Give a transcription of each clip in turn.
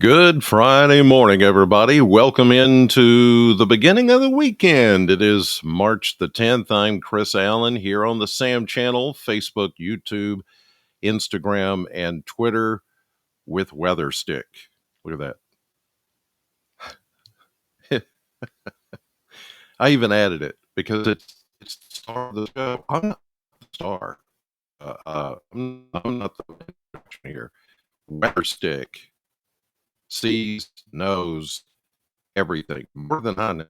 Good Friday morning, everybody. Welcome into the beginning of the weekend. It is March the 10th. I'm Chris Allen here on the Sam channel, Facebook, YouTube, Instagram, and Twitter with Weather Stick. Look at that. I even added it because it's the star of the show. I'm not the star. I'm not the introduction here. Weather Stick sees, knows everything more than I know.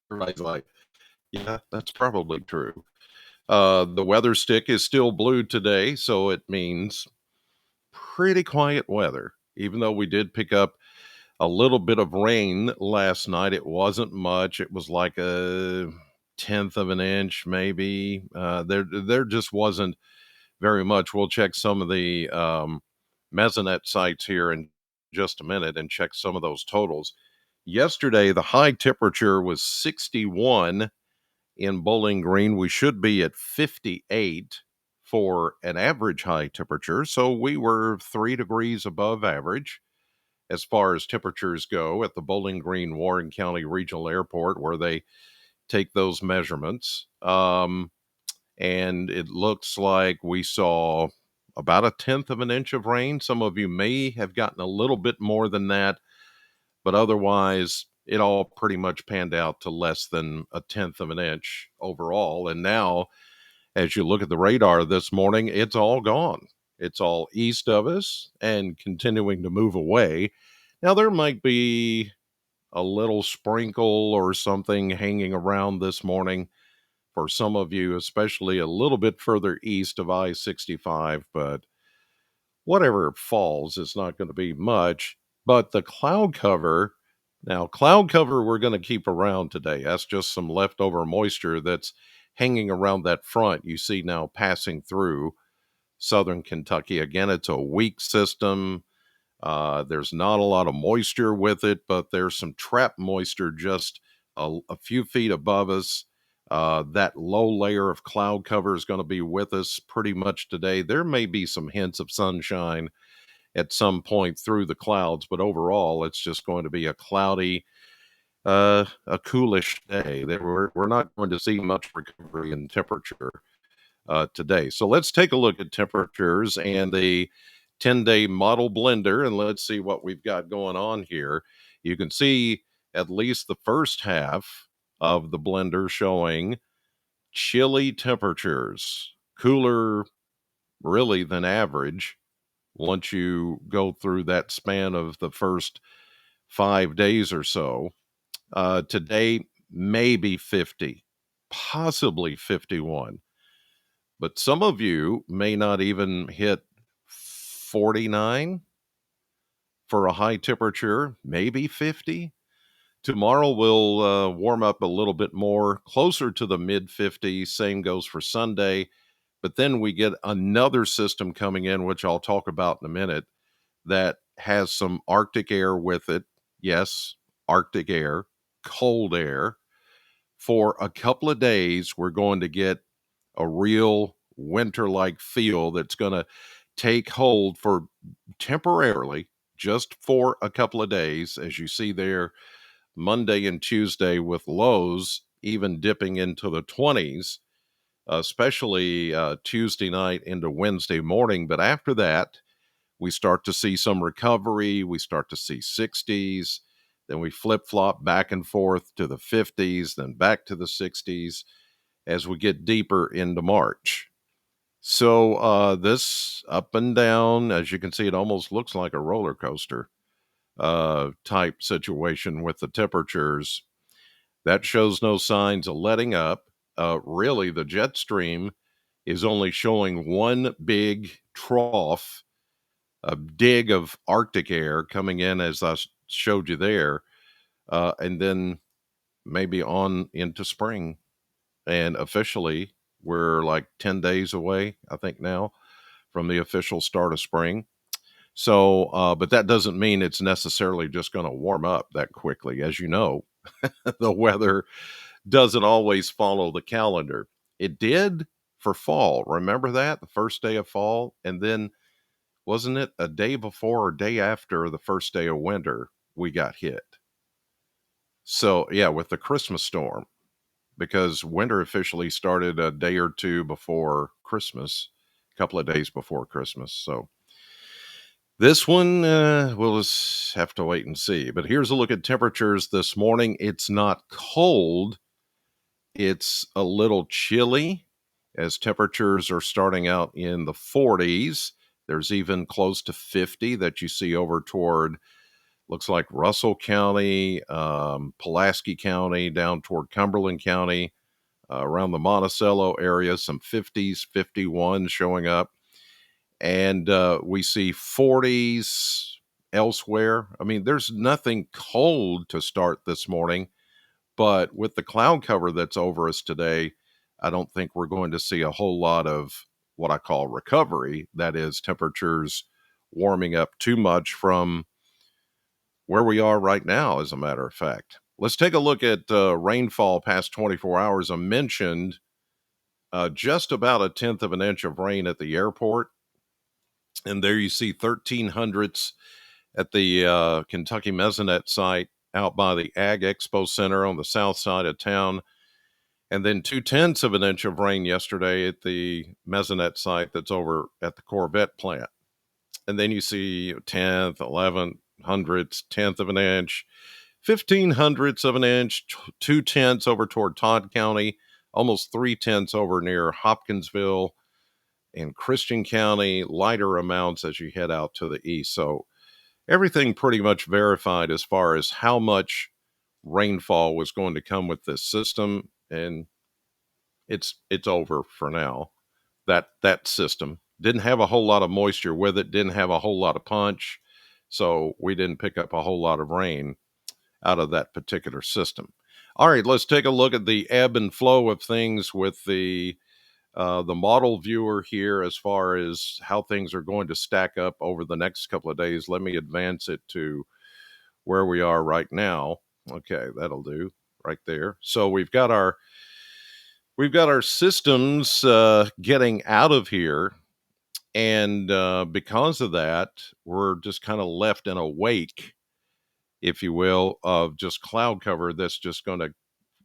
Everybody's like, yeah, that's probably true. The weather stick is still blue today, so it means pretty quiet weather. Even though we did pick up a little bit of rain last night, it wasn't much. It was like a tenth of an inch, maybe. There just wasn't very much. We'll check some of the mesonet sites here in just a minute and check some of those totals. Yesterday, the high temperature was 61 in Bowling Green. We should be at 58 for an average high temperature. So we were 3 degrees above average as far as temperatures go at the Bowling Green Warren County Regional Airport, where they take those measurements. And it looks like we saw about a tenth of an inch of rain. Some of you may have gotten a little bit more than that, but otherwise, it all pretty much panned out to less than a tenth of an inch overall. And now, as you look at the radar this morning, it's all gone. It's all east of us and continuing to move away. Now, there might be a little sprinkle or something hanging around this morning for some of you, especially a little bit further east of I 65, but whatever falls is not going to be much. But the cloud cover, now, cloud cover we're going to keep around today. That's just some leftover moisture that's hanging around that front you see now passing through southern Kentucky. Again, it's a weak system. There's not a lot of moisture with it, but there's some trapped moisture just a few feet above us. That low layer of cloud cover is going to be with us pretty much today. There may be some hints of sunshine at some point through the clouds, but overall, it's just going to be a cloudy, a coolish day. We're not going to see much recovery in temperature today. So let's take a look at temperatures and the 10-day model blender, and let's see what we've got going on here. You can see at least the first half of the blender showing chilly temperatures, cooler really than average once you go through that span of the first 5 days or so. Today, maybe 50, possibly 51. But some of you may not even hit 49 for a high temperature, maybe 50. Tomorrow will warm up a little bit more, closer to the mid 50s. Same goes for Sunday. But then we get another system coming in, which I'll talk about in a minute, that has some Arctic air with it. Yes, Arctic air, cold air. For a couple of days, we're going to get a real winter like feel that's going to take hold for temporarily, just for a couple of days, as you see there, Monday and Tuesday, with lows even dipping into the 20s, especially Tuesday night into Wednesday morning. But after that, we start to see some recovery. We start to see 60s. Then we flip flop back and forth to the 50s, then back to the 60s as we get deeper into March. So this up and down, as you can see, it almost looks like a roller coaster type situation with the temperatures. That shows no signs of letting up. Really, the jet stream is only showing one big trough, a dig of Arctic air coming in, as I showed you there, and then maybe on into spring. And officially, we're like 10 days away, I think, now from the official start of spring. So, but that doesn't mean it's necessarily just going to warm up that quickly. As you know, the weather doesn't always follow the calendar. It did for fall. Remember that? The first day of fall. And then Wasn't it a day before or day after the first day of winter we got hit? So, yeah, with the Christmas storm, because winter officially started a day or two before Christmas, a couple of days before Christmas. So, this one, we'll just have to wait and see. But here's a look at temperatures this morning. It's not cold, it's a little chilly as temperatures are starting out in the 40s. There's even close to 50 that you see over toward, looks like Russell County, Pulaski County, down toward Cumberland County, around the Monticello area, some 50s, 51 showing up. And we see 40s elsewhere. I mean, there's nothing cold to start this morning, but with the cloud cover that's over us today, I don't think we're going to see a whole lot of what I call recovery. That is, temperatures warming up too much from where we are right now, as a matter of fact. Let's take a look at rainfall past 24 hours. I mentioned just about a tenth of an inch of rain at the airport. And there you see 13 hundredths at the Kentucky Mesonet site out by the Ag Expo Center on the south side of town. And then 2/10 of an inch of rain yesterday at the Mesonet site that's over at the Corvette plant. And then you see 10th, 11th, hundredths, tenth of an inch, 15 hundredths of an inch, 2/10 over toward Todd County, almost 3/10 over near Hopkinsville and Christian County, lighter amounts as you head out to the east. So everything pretty much verified as far as how much rainfall was going to come with this system, and it's over for now. That system didn't have a whole lot of moisture with it, didn't have a whole lot of punch, so we didn't pick up a whole lot of rain out of that particular system. All right, let's take a look at the ebb and flow of things with the model viewer here as far as how things are going to stack up over the next couple of days. Let me advance it to where we are right now. Okay, that'll do right there. So we've got our systems getting out of here, and because of that, we're just kind of left in a wake, if you will, of just cloud cover that's just going to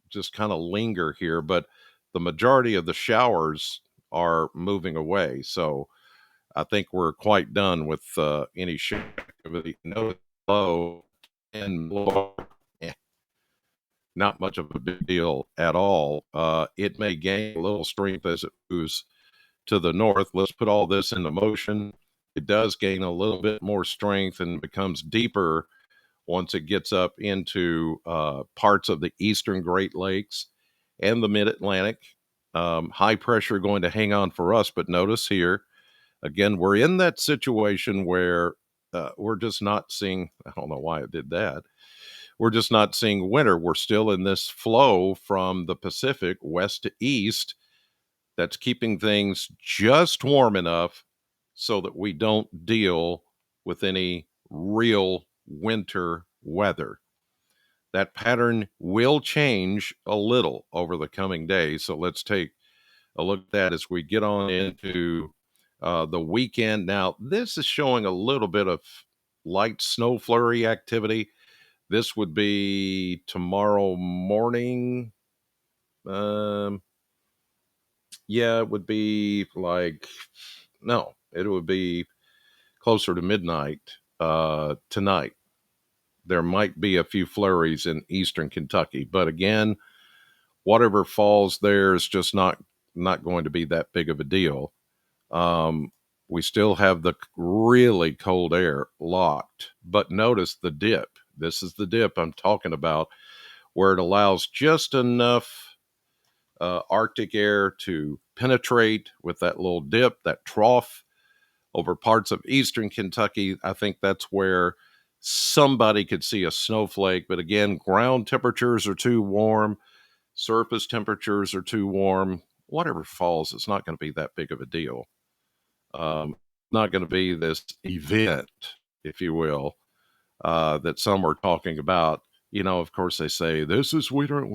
just kind of linger here. But the majority of the showers are moving away, so I think we're quite done with any shower activity. No low and low, not much of a big deal at all. It may gain a little strength as it moves to the north. Let's put all this into motion. It does gain a little bit more strength and becomes deeper once it gets up into parts of the eastern Great Lakes and the mid-Atlantic. High pressure going to hang on for us, but notice here, again, we're in that situation where we're just not seeing, I don't know why it did that. We're just not seeing winter. We're still in this flow from the Pacific west to east that's keeping things just warm enough so that we don't deal with any real winter weather. That pattern will change a little over the coming days. So let's take a look at that as we get on into the weekend. Now, this is showing a little bit of light snow flurry activity. This would be tomorrow morning. Um, yeah, it would be like, no, it would be closer to midnight tonight. There might be a few flurries in eastern Kentucky, but again, whatever falls there is just not going to be that big of a deal. Um, we still have the really cold air locked, but notice the dip. This is the dip I'm talking about, where it allows just enough Arctic air to penetrate with that little dip, that trough over parts of eastern Kentucky. I think that's where somebody could see a snowflake. But again, ground temperatures are too warm, surface temperatures are too warm. Whatever falls, it's not going to be that big of a deal. Not going to be this event, if you will, that some are talking about. You know, of course, they say this is we don't.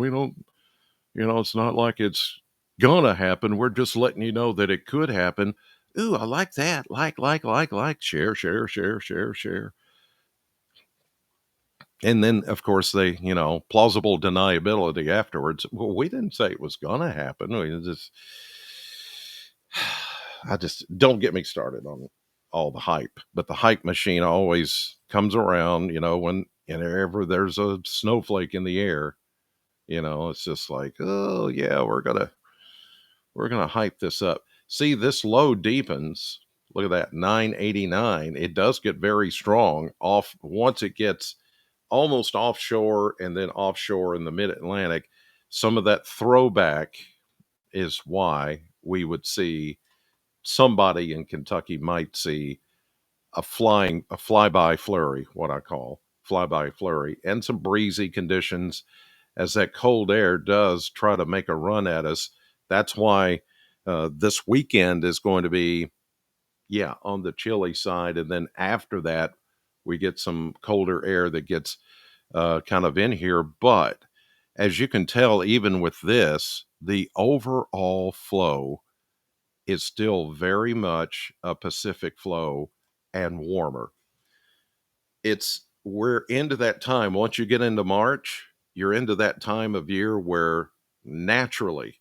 You know, it's not like it's gonna happen. We're just letting you know that it could happen. Ooh, I like that. Like, share, share, share, share, share. And then, of course, they, plausible deniability afterwards. Well, we didn't say it was going to happen. We just, I just don't get me started on all the hype. But the hype machine always comes around, whenever there's a snowflake in the air. It's just like, oh yeah, we're gonna hype this up. See, this low deepens. Look at that, 989. It does get very strong off once it gets almost offshore and then offshore in the mid-Atlantic. Some of that throwback is why we would see somebody in Kentucky might see a flyby flurry, what I call flyby flurry, and some breezy conditions as that cold air does try to make a run at us. That's why this weekend is going to be, yeah, on the chilly side. And then after that, we get some colder air that gets kind of in here. But as you can tell, even with this, the overall flow is still very much a Pacific flow and warmer. We're into that time. Once you get into March, you're into that time of year where naturally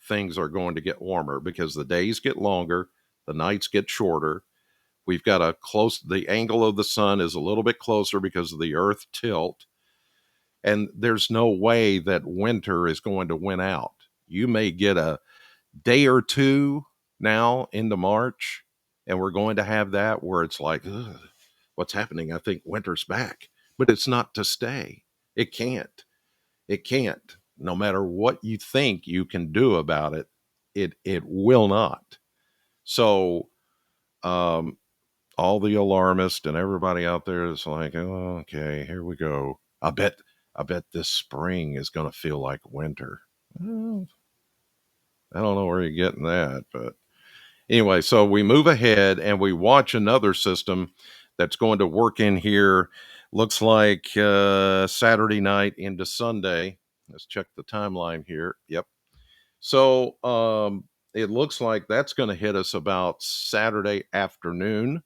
things are going to get warmer because the days get longer, the nights get shorter. We've got the angle of the sun is a little bit closer because of the earth tilt. And there's no way that winter is going to win out. You may get a day or two now into March, and we're going to have that where it's like, ugh, what's happening? I think winter's back, but it's not to stay. It can't. It can't. No matter what you think you can do about it, it will not. So, um, all the alarmists and everybody out there is like, oh, okay, here we go. I bet this spring is going to feel like winter. Well, I don't know where you're getting that, but anyway, so we move ahead and we watch another system that's going to work in here. Looks like Saturday night into Sunday. Let's check the timeline here. Yep. So it looks like that's going to hit us about Saturday afternoon.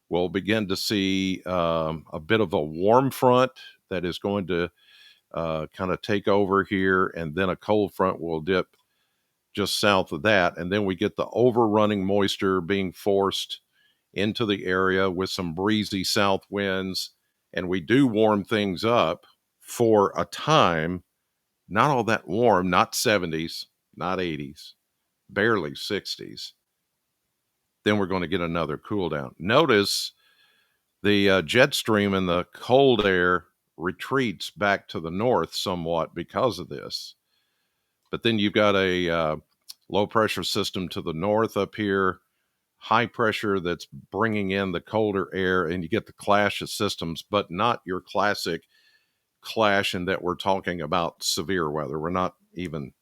We'll begin to see a bit of a warm front that is going to kind of take over here, and then a cold front will dip just south of that. And then we get the overrunning moisture being forced into the area with some breezy south winds. And we do warm things up for a time, not all that warm, not 70s, not 80s, barely 60s. Then we're going to get another cool down. Notice the jet stream and the cold air retreats back to the north somewhat because of this. But then you've got a low pressure system to the north up here, high pressure that's bringing in the colder air, and you get the clash of systems, but not your classic clash in that we're talking about severe weather. We're not even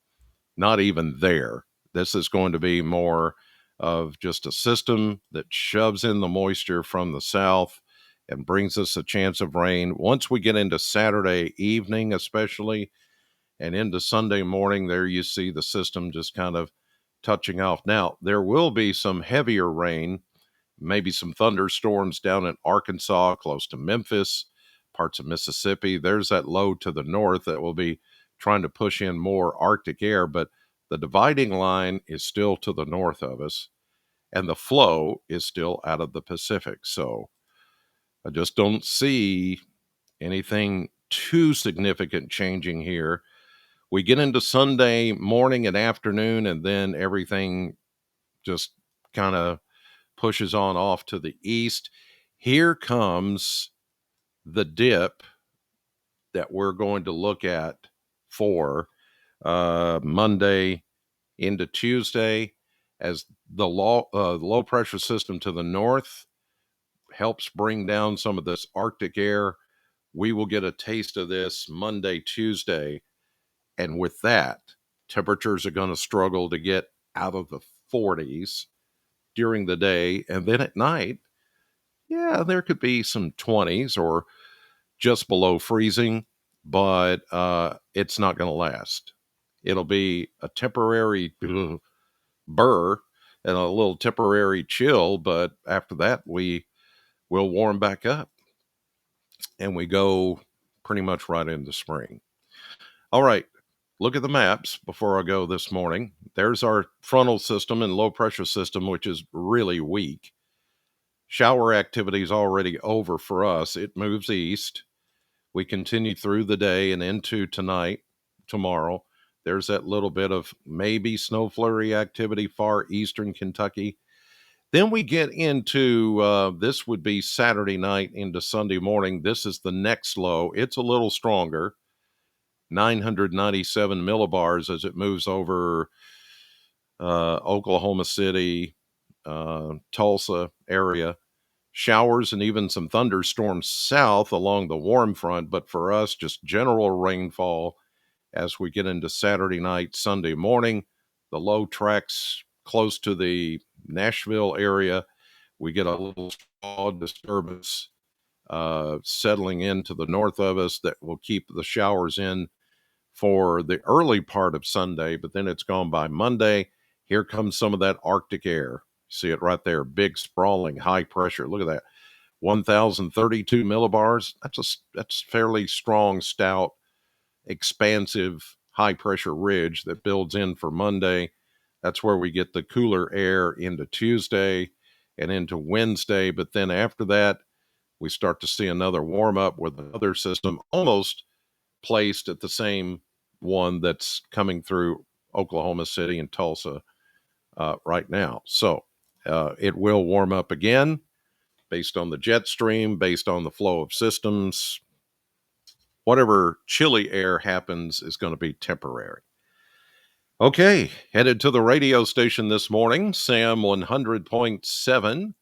there. This is going to be more of just a system that shoves in the moisture from the south and brings us a chance of rain. Once we get into Saturday evening, especially, and into Sunday morning, there you see the system just kind of touching off. Now, there will be some heavier rain, maybe some thunderstorms down in Arkansas, close to Memphis, parts of Mississippi. There's that low to the north that will be trying to push in more Arctic air, but the dividing line is still to the north of us, and the flow is still out of the Pacific. So I just don't see anything too significant changing here. We get into Sunday morning and afternoon, and then everything just kind of pushes on off to the east. Here comes the dip that we're going to look at for Monday into Tuesday, as the low pressure system to the north helps bring down some of this Arctic air. We will get a taste of this Monday, Tuesday. And with that, temperatures are going to struggle to get out of the 40s during the day. And then at night, yeah, there could be some 20s or just below freezing, but it's not going to last. It'll be a temporary burr, and a little temporary chill, but after that, we will warm back up and we go pretty much right into spring. All right. Look at the maps before I go this morning. There's our frontal system and low pressure system, which is really weak. Shower activity is already over for us. It moves east. We continue through the day and into tonight, tomorrow. There's that little bit of maybe snow flurry activity, far eastern Kentucky. Then we get into this would be Saturday night into Sunday morning. This is the next low. It's a little stronger, 997 millibars as it moves over Oklahoma City, Tulsa area. Showers and even some thunderstorms south along the warm front, but for us, just general rainfall as we get into Saturday night, Sunday morning. The low tracks close to the Nashville area. We get a little small disturbance settling into the north of us that will keep the showers in for the early part of Sunday, but then it's gone by Monday. Here comes some of that Arctic air. See it right there, big, sprawling, high pressure. Look at that, 1,032 millibars. That's fairly strong, stout, expansive, high pressure ridge that builds in for Monday. That's where we get the cooler air into Tuesday and into Wednesday. But then after that, we start to see another warm up with another system almost placed at the same one that's coming through Oklahoma City and Tulsa right now. So it will warm up again based on the jet stream, based on the flow of systems. Whatever chilly air happens is going to be temporary. Okay, headed to the radio station this morning, Sam 100.7,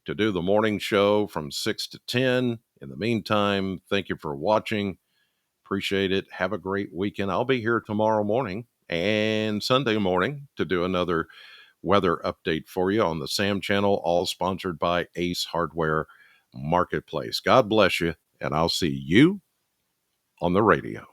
to do the morning show from 6 to 10. In the meantime, thank you for watching. Appreciate it. Have a great weekend. I'll be here tomorrow morning and Sunday morning to do another weather update for you on the Sam channel, all sponsored by Ace Hardware Marketplace. God bless you, and I'll see you on the radio.